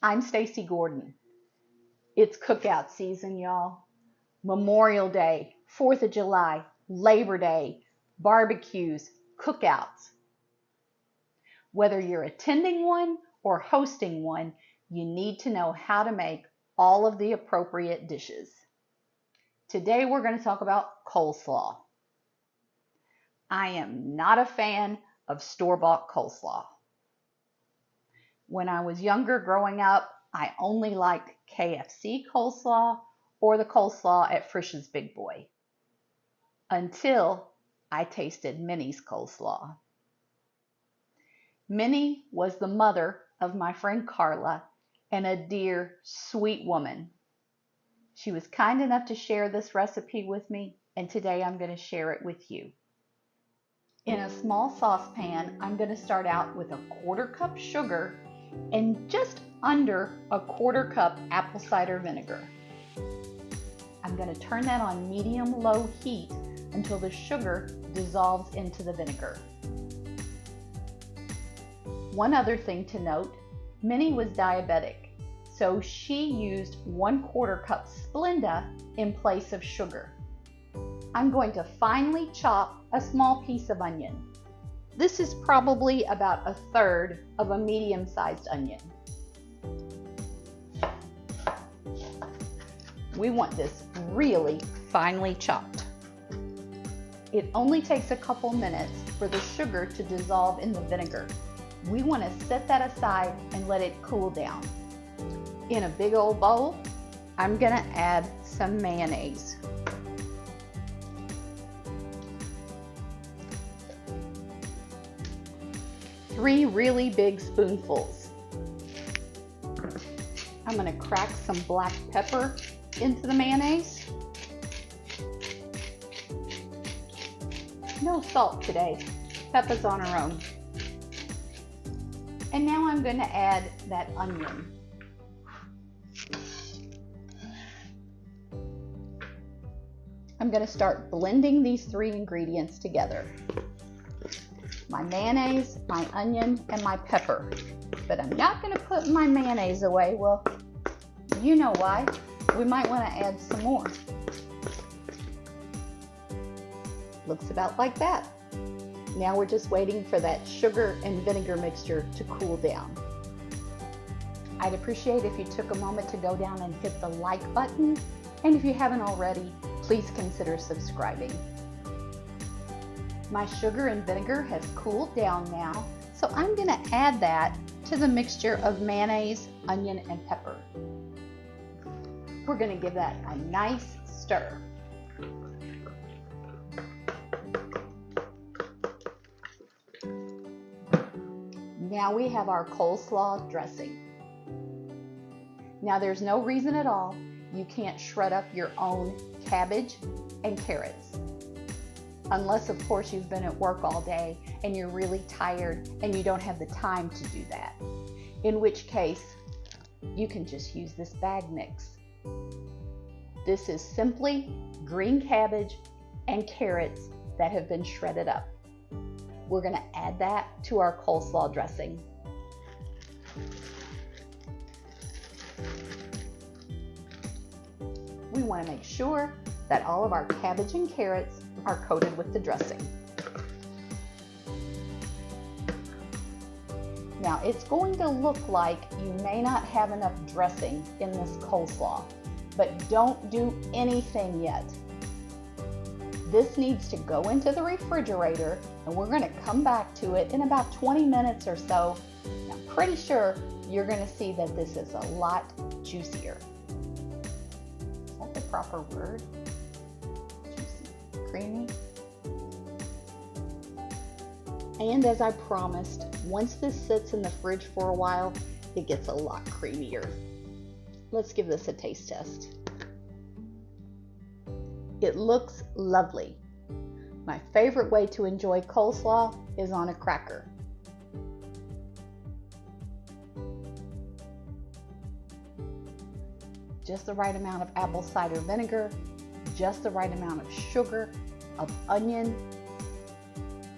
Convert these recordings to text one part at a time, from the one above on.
I'm Stacy Gordon. It's cookout season, y'all. Memorial Day, 4th of July, Labor Day, barbecues, cookouts. Whether you're attending one or hosting one, you need to know how to make all of the appropriate dishes. Today we're going to talk about coleslaw. I am not a fan of store-bought coleslaw. When I was younger growing up, I only liked KFC coleslaw or the coleslaw at Frisch's Big Boy until I tasted Minnie's coleslaw. Minnie was the mother of my friend Carla and a dear, sweet woman. She was kind enough to share this recipe with me, and today I'm going to share it with you. In a small saucepan, I'm going to start out with a 1/4 cup sugar and just under a 1/4 cup apple cider vinegar. I'm going to turn that on medium-low heat until the sugar dissolves into the vinegar. One other thing to note, Minnie was diabetic, so she used 1/4 cup Splenda in place of sugar. I'm going to finely chop a small piece of onion. This is probably about 1/3 of a medium-sized onion. We want this really finely chopped. It only takes a couple minutes for the sugar to dissolve in the vinegar. We want to set that aside and let it cool down. In a big old bowl, I'm going to add some mayonnaise. Three really big spoonfuls. I'm going to crack some black pepper into the mayonnaise. No salt today. Pepper's on her own. And now I'm going to add that onion. I'm going to start blending these 3 ingredients together. My mayonnaise, my onion, and my pepper. But I'm not going to put my mayonnaise away. Well, you know why. We might want to add some more. Looks about like that. Now we're just waiting for that sugar and vinegar mixture to cool down. I'd appreciate if you took a moment to go down and hit the like button. And if you haven't already, please consider subscribing. My sugar and vinegar has cooled down now, so I'm going to add that to the mixture of mayonnaise, onion, and pepper. We're going to give that a nice stir. Now we have our coleslaw dressing. Now there's no reason at all you can't shred up your own cabbage and carrots. Unless, of course, you've been at work all day and you're really tired and you don't have the time to do that. In which case, you can just use this bag mix. This is simply green cabbage and carrots that have been shredded up. We're going to add that to our coleslaw dressing. We want to make sure that all of our cabbage and carrots are coated with the dressing. Now it's going to look like you may not have enough dressing in this coleslaw, but don't do anything yet. This needs to go into the refrigerator and we're going to come back to it in about 20 minutes or so. And I'm pretty sure you're going to see that this is a lot juicier. Is that the proper word? Juicy, creamy. And as I promised, once this sits in the fridge for a while, it gets a lot creamier. Let's give this a taste test. It looks lovely. My favorite way to enjoy coleslaw is on a cracker. Just the right amount of apple cider vinegar, just the right amount of sugar, of onion.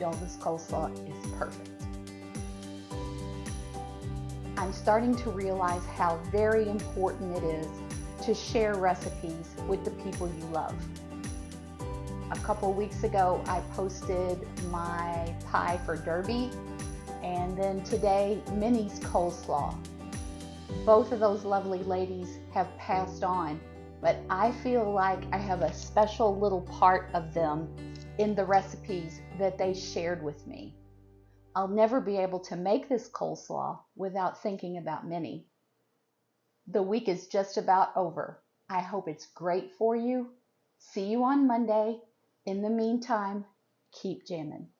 Y'all, this coleslaw is perfect. I'm starting to realize how very important it is to share recipes with the people you love. A couple weeks ago, I posted my pie for Derby, and then today, Minnie's coleslaw. Both of those lovely ladies have passed on, but I feel like I have a special little part of them in the recipes that they shared with me. I'll never be able to make this coleslaw without thinking about Minnie. The week is just about over. I hope it's great for you. See you on Monday. In the meantime, keep jamming.